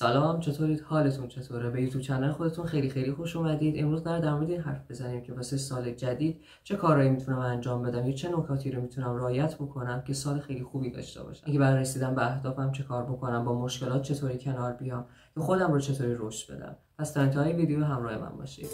سلام، چطورید؟ حالتون چطوره؟ به یوتیوب کانال خودتون خیلی خوش اومدید. امروز قراره در مورد این حرف بزنیم که واسه سال جدید چه کارهایی میتونم انجام بدم یا چه نکاتی رو میتونم رعایت بکنم که سال خیلی خوبی داشته باشم. اگه برای رسیدن به اهدافم چه کار بکنم، با مشکلات چطوری کنار بیام یا خودم رو چطوری رشد بدم. پس تا انتهای ویدیو همراه من باشید.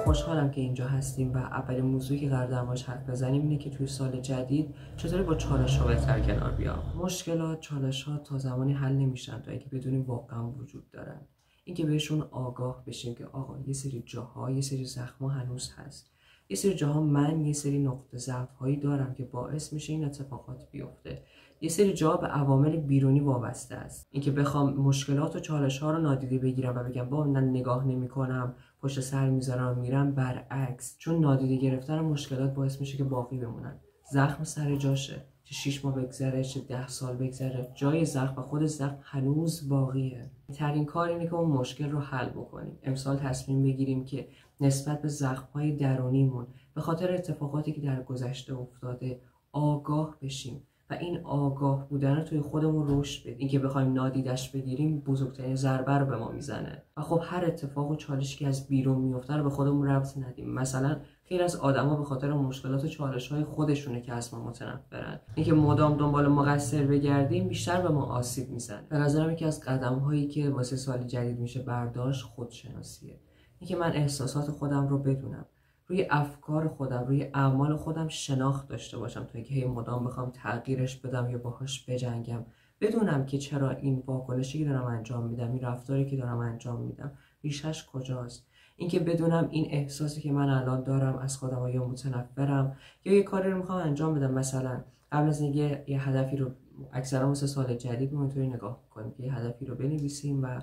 خوشحالم که اینجا هستیم و اولین موضوعی که قرار در موردش حرف بزنیم اینه که توی سال جدید چطوری با چالش‌ها بهتر کنار بیام. مشکلات، چالش‌ها تا زمانی حل نمیشن تا اینکه بدونیم واقعا وجود دارن. اینکه بهشون آگاه بشیم که آقا یه سری جاها، یه سری زخم‌ها هنوز هست. یه سری جاها من یه سری نقطه ضعف‌هایی دارم که باعث میشه این اتفاقات بیفته. یه سری جا به عوامل بیرونی وابسته است. اینکه بخوام مشکلات و چالش‌ها رو نادیده بگیرم و بگم با من نگاه نمی‌کنم، پشت سر میذارم میرم، برعکس، چون نادیده گرفتن مشکلات باعث میشه که باقی بمونن. زخم سر جاشه، چه 6 ماه بگذره چه 10 سال بگذره، جای زخم و خود زخم هنوز باقیه. ترین کار اینه که اون مشکل رو حل بکنیم. امسال تصمیم بگیریم که نسبت به زخم‌های درونیمون به خاطر اتفاقاتی که در گذشته افتاده آگاه بشیم و این آگاه بودن رو توی خودمون رشد بدیم. اینکه بخوایم نادیدش بگیریم بزرگترین ضربه رو به ما میزنه. و خب هر اتفاق و چالشی که از بیرون میفته رو به خودمون ربط ندیم. مثلا خیلی از آدما به خاطر مشکلات و چالش‌های خودشونه که از ما متنفرن. اینکه مدام دنبال مقصر بگردیم بیشتر به ما آسیب میزنه. به نظرم یکی از قدم‌هایی که واسه سال جدید میشه برداشت خودشناسیه. اینکه من احساسات خودم رو بدونم، روی افکار خودم، روی اعمال خودم شناخت داشته باشم تا اینکه مدام بخوام تغییرش بدم یا باهاش بجنگم. بدونم که چرا این واکنشی که دارم انجام میدم، این رفتاری که دارم انجام میدم، ریشش کجاست. اینکه بدونم این احساسی که من الان دارم از خودم یا متنفرم یا یه کاری رو میخوام انجام بدم. مثلا قبل از اینکه یه هدفی رو، اکثرا واسه سال جدید ما اینطوری نگاه کنیم که یه هدفی رو بنویسیم و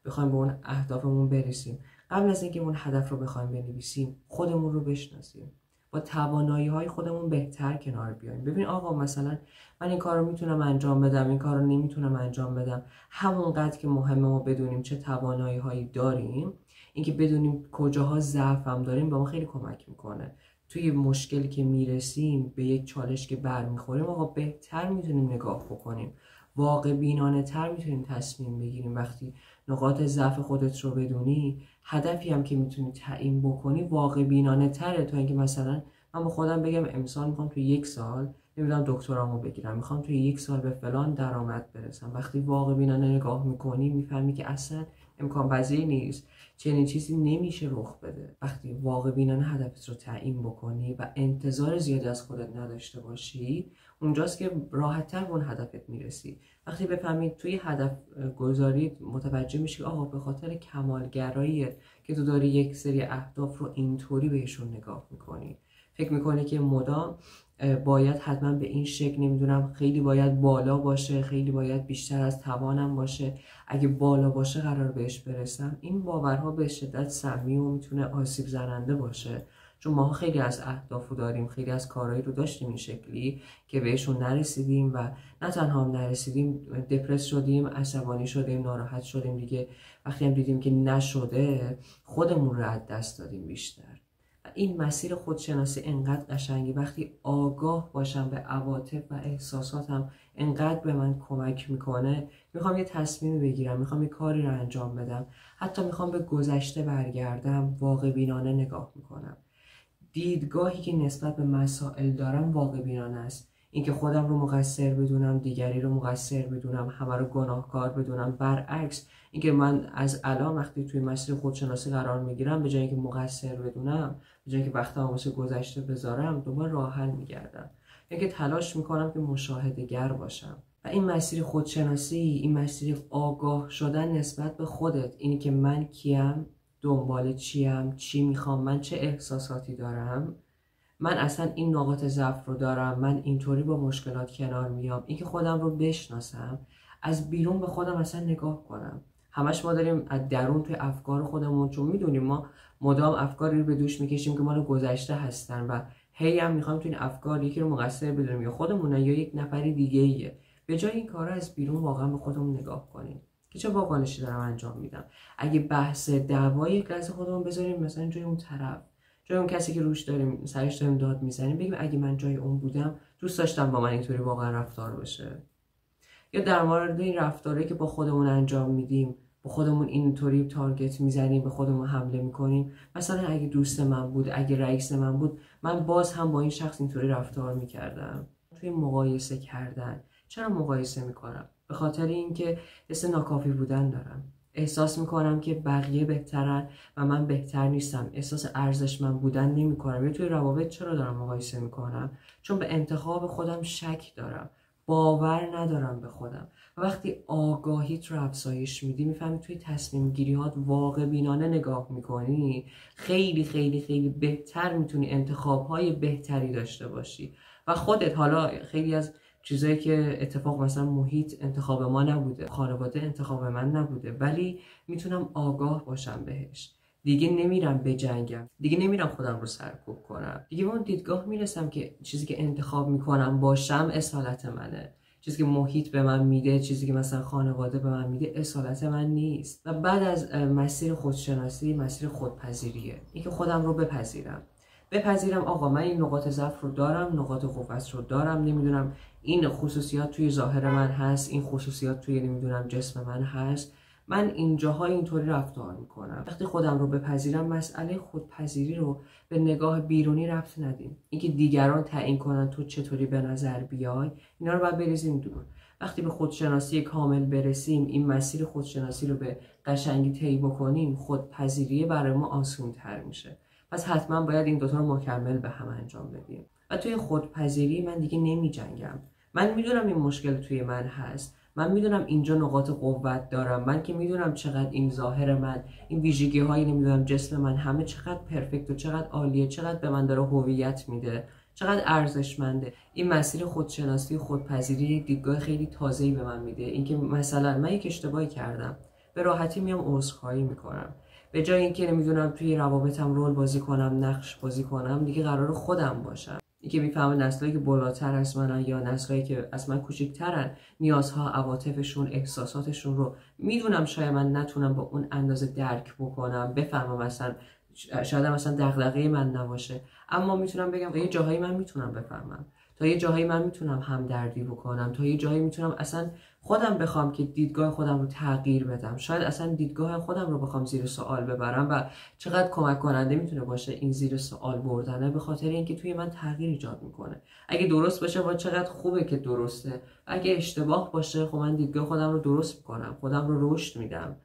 بخوایم به اون اهدافمون برسیم. قبل از اینکه اون هدف رو بخوایم بنویسیم خودمون رو بشناسیم، با توانایی‌های خودمون بهتر کنار بیایم. ببین آقا مثلا من این کار رو میتونم انجام بدم، این کار رو نمیتونم انجام بدم. همونقدر که مهمه ما بدونیم چه توانایی‌هایی داریم، اینکه بدونیم کجاها ضعفم داریم به ما خیلی کمک میکنه. توی مشکلی که میرسیم، به یک چالش که برمیخوریم، آقا بهتر میتونیم نگاه بکنیم، واقع بینانه تر میتونیم تصمیم بگیریم. وقتی نقاط ضعف خودت رو بدونی، هدفی هم که میتونی تعیین بکنی واقع بینانه تره تا اینکه مثلا من با خودم بگم امسال میخوام توی 1 سال نمیدونم دکترامو بگیرم، میخوام توی 1 سال به فلان درآمد برسم. وقتی واقع بینانه نگاه میکنی میفهمی که اصلا امکان پذیر نیست، چنین چیزی نمیشه رخ بده. وقتی واقع بینانه هدفت رو تعیین بکنی و انتظار زیادی از خودت نداشته باشی، اونجاست که راحت‌تر به اون هدفت میرسی. وقتی بفهمید توی هدف گذاری متوجه میشی آقا به خاطر کمالگرایی که تو داری یک سری اهداف رو اینطوری بهشون نگاه میکنی، فکر میکنی که مدام باید حتما به این شکل، نمیدونم خیلی باید بالا باشه، خیلی باید بیشتر از توانم باشه، اگه بالا باشه قرار بهش برسم. این باورها به شدت سمی و میتونه آسیب زننده باشه، چون ما خیلی از اهدافو داریم، خیلی از کارهایی رو داشتیم این شکلی که بهشون نرسیدیم و نه تنها هم نرسیدیم، دپرس شدیم، عصبانی شدیم، ناراحت شدیم دیگه. وقتی هم دیدیم که نشده خودمون رو از دست دادیم بیشتر. این مسیر خودشناسی انقدر قشنگی، وقتی آگاه باشم به عواطف و احساساتم انقدر به من کمک میکنه. میخوام یه تصمیم بگیرم، میخوام یه کاری رو انجام بدم، حتی میخوام به گذشته برگردم، واقع بینانه نگاه میکنم. دیدگاهی که نسبت به مسائل دارم واقع بینانه است. اینکه خودم رو مقصر بدونم، دیگری رو مقصر بدونم، همه رو گناهکار بدونم. برعکس، اینکه من از الان وقتی توی مسیر خودشناسی قرار میگیرم، به جای اینکه مقصر بدونم، به جای اینکه وقتم واسه گذشته بذارم، دوباره راه حل میگردم. اینکه تلاش میکنم که مشاهده‌گر باشم. و این مسیر خودشناسی، این مسیر آگاه شدن نسبت به خودت، اینی که من کیم، دنبال چیم، چی میخوام، من چه احساساتی دارم، من اصلا این نقاط ضعف رو دارم، من اینطوری با مشکلات کنار میام. اینکه خودم رو بشناسم، از بیرون به خودم اصلا نگاه کنم. همش ما داریم از درون توی افکار خودمون، چون میدونیم ما مدام افکاری رو به دوش میکشیم که مال گذشته هستن و هی هم میخوایم توی این افکار یکی رو مقصر بدونیم، یا خودمونه یا یک نفری دیگه ایه. به جای این کارا از بیرون واقعا به خودمون نگاه کنیم که چه واکنشی دارم انجام میدم. اگه بحث دعوای یک لحظه خودمون بذاریم مثلا جای اون طرف، جای اون کسی که روش داریم سرش داریم داد میزنیم، بگیم اگه من جای اون بودم دوست داشتم با من اینطوری واقعا رفتار بشه. یا در مورد این رفتاری که با خودمون انجام میدیم، با خودمون اینطوری تارگت میزنیم، به خودمون حمله میکنیم. مثلا اگه دوست من بود، اگه رئیس من بود، من باز هم با این شخص اینطوری رفتار میکردم. توی مقایسه کردن، چرا مقایسه میکنم؟ به خاطر اینکه حس ناکافی بودن دارم. احساس میکنم که بقیه بهترن و من بهتر نیستم. احساس ارزشمند بودن نمیکنم. یا توی روابط چرا دارم مقایسه میکنم؟ چون به انتخاب خودم شک دارم. باور ندارم به خودم. و وقتی آگاهیت رو افزایش میدی، میفهمی توی تصمیم گیریات واقع بینانه نگاه میکنی، خیلی خیلی خیلی بهتر میتونی انتخابهای بهتری داشته باشی. و خودت، حالا خیلی از چیزایی که اتفاق مثلا محیط انتخاب ما نبوده، خانواده انتخاب من نبوده، ولی میتونم آگاه باشم بهش. دیگه نمیرم بجنگم، دیگه نمیرم خودم رو سرکوب کنم، دیگه به اون دیدگاه میرسم که چیزی که انتخاب میکنم باشم اصالت منه، چیزی که محیط به من میده، چیزی که مثلا خانواده به من میده اصالت من نیست. و بعد از مسیر خودشناسی، مسیر خودپذیریه. اینکه خودم رو بپذیرم آقا من این نقاط ضعف رو دارم، نقاط قوت رو دارم، نمیدونم این خصوصیات توی ظاهر من هست، این خصوصیات توی نمیدونم جسم من هست، من اینجاها اینطوری رفتار میکنم. وقتی خودم رو بپذیرم، مسئله خودپذیری رو به نگاه بیرونی ربط ندیم. اینکه دیگران تعیین کنن تو چطوری به نظر بیای، اینا رو باید بریزیم دور. وقتی به خودشناسی کامل برسیم، این مسیر خودشناسی رو به قشنگی طی بکنیم، خودپذیری برای ما آسان‌تر میشه. پس حتما باید این دوتا رو مکمل به هم انجام بدیم. و توی خودپذیری من دیگه نمی جنگم. من میدونم این مشکل توی من هست، من میدونم اینجا نقاط قوت دارم، من که میدونم چقدر این ظاهر من، این ویژگی هایی نمیدونم جسم من همه چقدر پرفکت و چقدر عالیه، چقدر به من داره هویت میده، چقدر ارزشمنده. این مسیر خودشناسی و خودپذیری یک دیدگاه خیلی تازه‌ای به من میده. اینکه مثلا من یک اشتباهی کردم، به راحتی میام عذرخواهی میکنم. به جای اینکه نمیدونم توی روابطم رول بازی کنم، نقش بازی کنم، دیگه قرار خودم باشم. اینکه میفهمم نسلایی که بالاتر از منن یا نسلایی که از من کوچیک‌ترن، نیازها، عواطفشون، احساساتشون رو میدونم شاید من نتونم با اون اندازه درک بکنم، بفهمم، مثلا شاید مثلا دغدغه من نباشه، اما میتونم بگم تا یه جاهایی من میتونم بفهمم، تا یه جاهایی من میتونم همدردی بکنم، تا یه جاهایی میتونم اصلا خودم بخوام که دیدگاه خودم رو تغییر بدم، شاید اصلا دیدگاه خودم رو بخوام زیر سوال ببرم. و چقدر کمک کننده میتونه باشه این زیر سوال بردنه، به خاطر اینکه توی من تغییر ایجاد میکنه. اگه درست باشه با چقدر خوبه که درسته، اگه اشتباه باشه خب من دیدگاه خودم رو درست میکنم، خودم رو رشد میدم.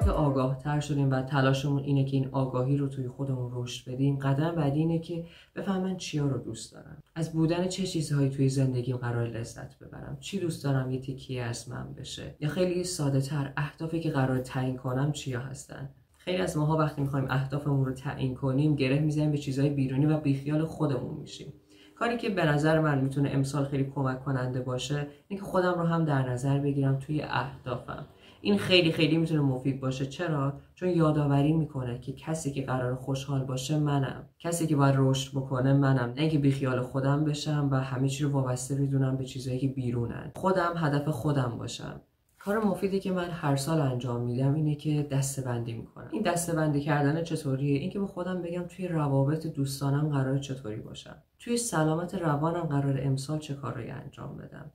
که آگاه تر شدیم و تلاشمون اینه که این آگاهی رو توی خودمون رشد بدیم، قدم بعدی اینه که بفهمم چیا رو دوست دارم، از بودن چه چیزهایی توی زندگیم قرار لذت ببرم، چی دوست دارم یه تیکه از من بشه، یا خیلی ساده تر اهدافی که قرار تعیین کنم چیا هستن. خیلی از ماها وقتی میخوایم اهدافمون رو تعیین کنیم، گره میزنیم به چیزهای بیرونی و بیخیال خودمون میشیم. کاری که به نظر من میتونه امسال خیلی کمک کننده باشه اینه که خودم رو هم در نظر بگیرم توی اهدافم. این خیلی خیلی میتونه مفید باشه. چرا؟ چون یادآوری میکنه که کسی که قرار خوشحال باشه منم، کسی که باید رشد بکنه منم، نه اینکه بیخیال خودم بشم و همه چی رو وابسته بدونم به چیزایی که بیرونن. خودم هدف خودم باشم. کار مفیدی که من هر سال انجام میدم اینه که دسته‌بندی میکنم. این دسته‌بندی کردن چطوریه؟ اینکه به خودم بگم توی روابط دوستانم قرار چطوری باشم، توی سلامت روانم قرار امسال چه کارهایی انجام بدم،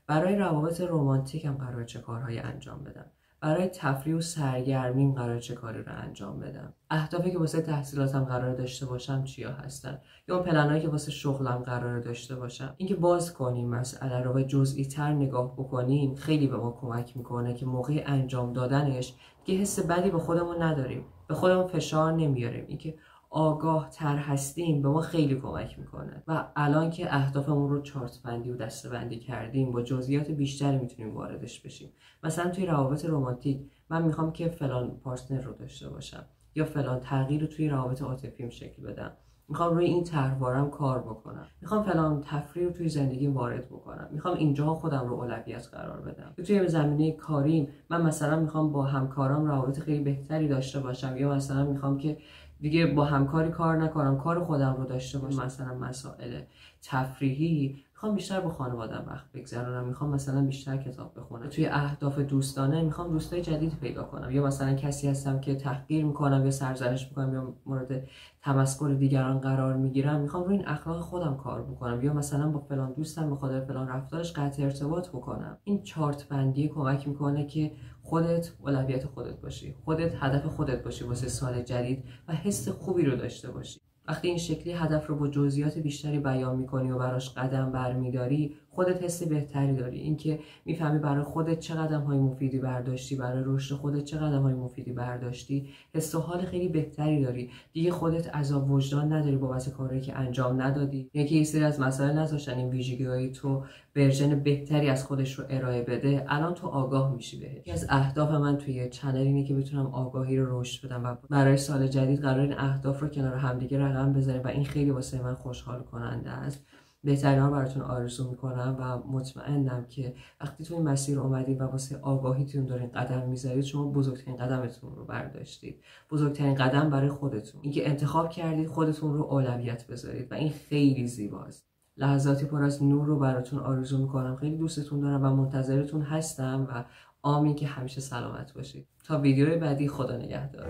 برای روابط رمانتیکم قرار چه کارهایی انجام بدم، برای تفریح و سرگرمیم قرار چه کاری رو انجام بدم، اهدافی که واسه تحصیلاتم قرار داشته باشم چیا هستن، یا اون پلنایی که واسه شغلم قرار داشته باشم. اینکه باز کنیم مسئله رو و جزئی تر نگاه بکنیم خیلی به ما کمک میکنه که موقع انجام دادنش دیگه حس بدی به خودمون نداریم، به خودمون فشار نمیاریم. اینکه آگاه تر هستیم به ما خیلی کمک میکنه. و الان که اهدافمون رو چارت بندی و دسته بندی کردیم، با جزئیات بیشتری میتونیم واردش بشیم. مثلا توی روابط رمانتیک من میخوام که فلان پارتنر رو داشته باشم، یا فلان تغییر رو توی روابط عاطفیم شکل بدم، میخوام روی این طرحوارم کار بکنم، میخوام فلان تفریح رو توی زندگی وارد بکنم، میخوام اینجا خودم رو اولویت قرار بدم. توی زمینه کاریم من مثلا میخوام با همکارام روابط خیلی بهتری داشته باشم، یا مثلا میخوام که دیگه با همکاری کار نکنم، کار خودم رو داشته باشم. مثلا مسائل تفریحی میخوام بیشتر با خانواده‌ام وقت بگذرونم، میخوام مثلا بیشتر کتاب بخونم. توی اهداف دوستانه میخوام دوستای جدید پیدا کنم، یا مثلا کسی هستم که تحقیر میکنم یا سرزنش میکنم یا مورد تمسخر دیگران قرار میگیرم، میخوام روی این اخلاق خودم کار بکنم، یا مثلا با فلان دوستم به خاطر فلان رفتارش قطع ارتباط بکنم. این چارت بندی کمک میکنه که خودت اولویت خودت باشی، خودت هدف خودت باشی واسه سال جدید و حس خوبی رو داشته باشی. وقتی این شکلی هدف رو با جزئیات بیشتری بیان میکنی و براش قدم برمیداری، خودت حس بهتری داری. اینکه میفهمی برای خودت چه قدم‌های مفیدی برداشتی، برای رشد خودت چه قدم‌های مفیدی برداشتی، حس و حال خیلی بهتری داری. دیگه خودت عذاب وجدان نداری بابت کاری که انجام ندادی. یکی یه سری از مسائل نذاشتن این ویژگی‌های تو ورژن بهتری از خودش رو ارائه بده، الان تو آگاه میشی بهش. یکی از اهداف من توی چنل اینه که بتونم آگاهی رو رشد بدم و برای سال جدید قرار این اهداف رو کنار همدیگه رقم بزنیم و این خیلی واسه من خوشحال کننده است. بهترین ها براتون آرزو میکنم و مطمئنم که وقتی تو این مسیر اومدید و واسه آگاهیتون دارین قدم میذارید، شما بزرگترین قدمتون رو برداشتید. بزرگترین قدم برای خودتون، اینکه انتخاب کردید خودتون رو اولویت بذارید و این خیلی زیباست. لحظاتی پر از نور رو براتون آرزو میکنم. خیلی دوستتون دارم و منتظرتون هستم و آمین که همیشه سلامت باشید. تا ویدیوی بعدی، خدا نگهدار.